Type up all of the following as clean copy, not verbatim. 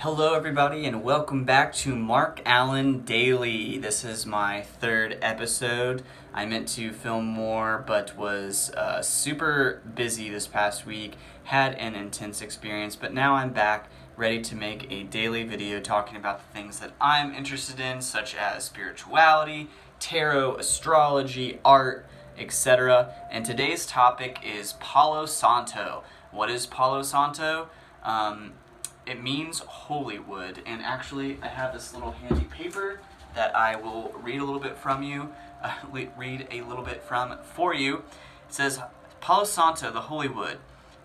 Hello, everybody, and welcome back to Mark Allen Daily. This is my third episode. I meant to film more, but was super busy this past week, had an intense experience, but now I'm back ready to make a daily video talking about the things that I'm interested in, such as spirituality, tarot, astrology, art, etc. And today's topic is Palo Santo. What is Palo Santo? It means holy wood, and actually I have this little handy paper that I will read a little bit from for you. It says, Palo Santo, the holy wood.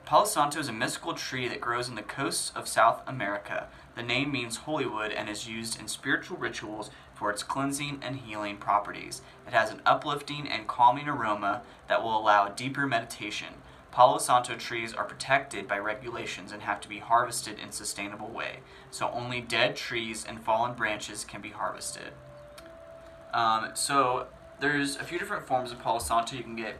Palo Santo is a mystical tree that grows on the coasts of South America. The name means holy wood and is used in spiritual rituals for its cleansing and healing properties. It has an uplifting and calming aroma that will allow deeper meditation. Palo Santo trees are protected by regulations and have to be harvested in a sustainable way, so only dead trees and fallen branches can be harvested. So there's a few different forms of Palo Santo. You can get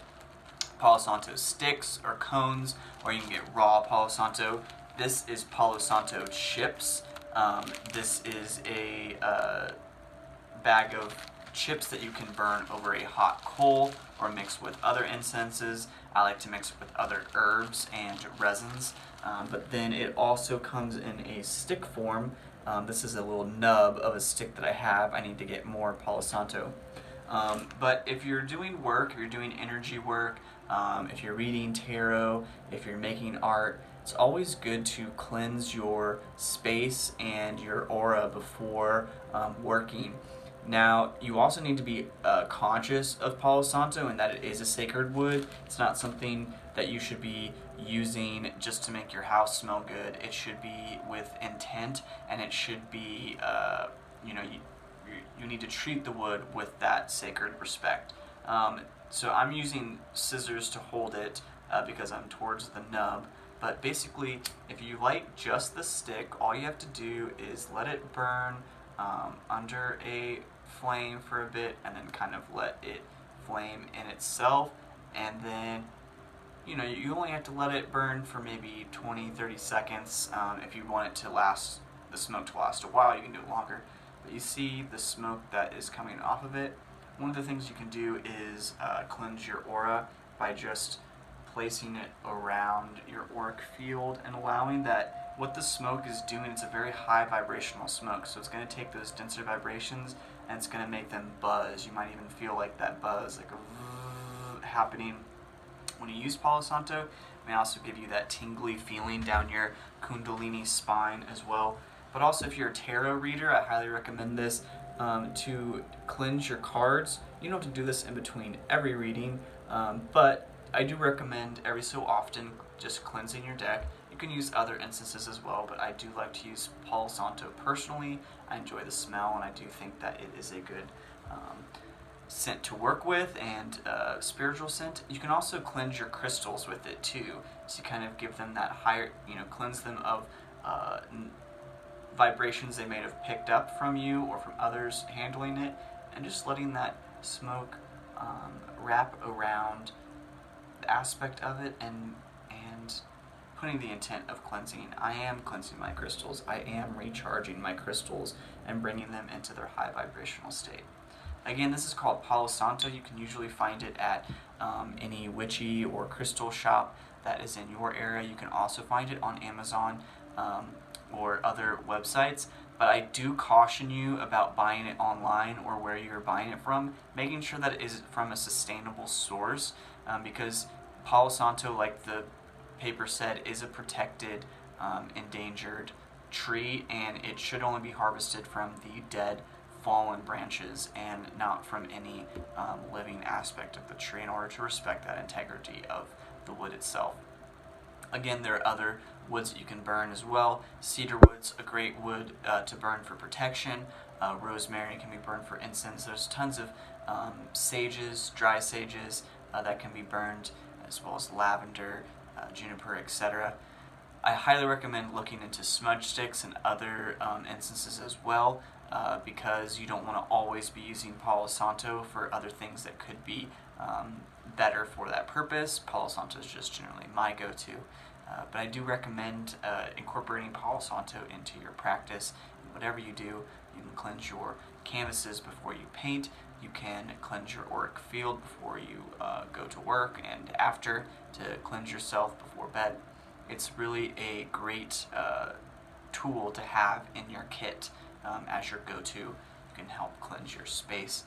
Palo Santo sticks or cones, or you can get raw Palo Santo. This is Palo Santo chips. This is a bag of chips that you can burn over a hot coal or mix with other incenses. I like to mix it with other herbs and resins, but then it also comes in a stick form. This is a little nub of a stick that I have. I need to get more Palo Santo. But if you're doing work, if you're doing energy work, if you're reading tarot, if you're making art, it's always good to cleanse your space and your aura before working. Now, you also need to be conscious of Palo Santo and that it is a sacred wood. It's not something that you should be using just to make your house smell good. It should be with intent, and it should be, you need to treat the wood with that sacred respect. So I'm using scissors to hold it because I'm towards the nub. But basically, if you light just the stick, all you have to do is let it burn under a flame for a bit, and then kind of let it flame in itself, and then you only have to let it burn for maybe 20-30 seconds. If you want it to last, the smoke to last a while, you can do it longer, but you see the smoke that is coming off of it. One of the things you can do is cleanse your aura by just placing it around your auric field and allowing that what the smoke is doing. It's a very high vibrational smoke, so it's going to take those denser vibrations and it's going to make them buzz. You might even feel like that buzz, like a happening when you use Palo Santo. It may also give you that tingly feeling down your kundalini spine as well. But also, if you're a tarot reader, I highly recommend this to cleanse your cards. You don't have to do this in between every reading, but I do recommend every so often just cleansing your deck. You can use other incenses as well, but I do like to use Palo Santo personally. I enjoy the smell, and I do think that it is a good scent to work with, and spiritual scent. You can also cleanse your crystals with it too, so you kind of give them that higher, cleanse them of vibrations they may have picked up from you or from others handling it, and just letting that smoke wrap around the aspect of it, and putting the intent of cleansing. I am cleansing my crystals. I am recharging my crystals and bringing them into their high vibrational state. Again, this is called Palo Santo. You can usually find it at any witchy or crystal shop that is in your area. You can also find it on Amazon or other websites. But I do caution you about buying it online or where you're buying it from, making sure that it is from a sustainable source, because Palo Santo, like the paper said, is a protected, endangered tree, and it should only be harvested from the dead, fallen branches and not from any living aspect of the tree in order to respect that integrity of the wood itself. Again, there are other woods that you can burn as well. Cedar wood's a great wood to burn for protection. Rosemary can be burned for incense. There's tons of sages, dry sages that can be burned, as well as lavender, juniper, etc. I highly recommend looking into smudge sticks and other incenses as well, because you don't want to always be using Palo Santo for other things that could be better for that purpose. Palo Santo is just generally my go-to. But I do recommend incorporating Palo Santo into your practice. Whatever you do, you can cleanse your canvases before you paint. You can cleanse your auric field before you go to work and after, to cleanse yourself before bed. It's really a great tool to have in your kit as your go-to. You can help cleanse your space,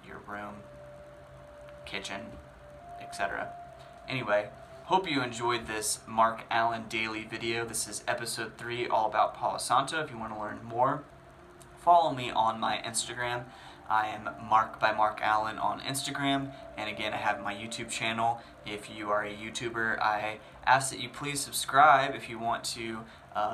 your room, kitchen, etc. Anyway, hope you enjoyed this Mark Allen daily video. This is episode 3, all about Palo Santo. If you want to learn more, follow me on my Instagram. I am Mark by Mark Allen on Instagram, and again, I have my YouTube channel. If you are a YouTuber, I ask that you please subscribe if you want to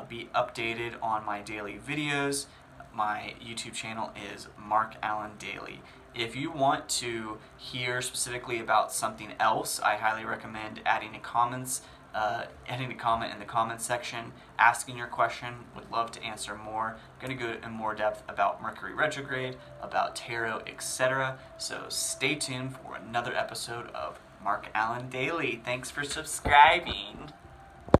be updated on my daily videos. My YouTube channel is Mark Allen Daily. If you want to hear specifically about something else, I highly recommend adding a comment in the comments section, asking your question. Would love to answer more. I'm going to go in more depth about Mercury retrograde, about tarot, etc. So stay tuned for another episode of Mark Allen Daily. Thanks for subscribing.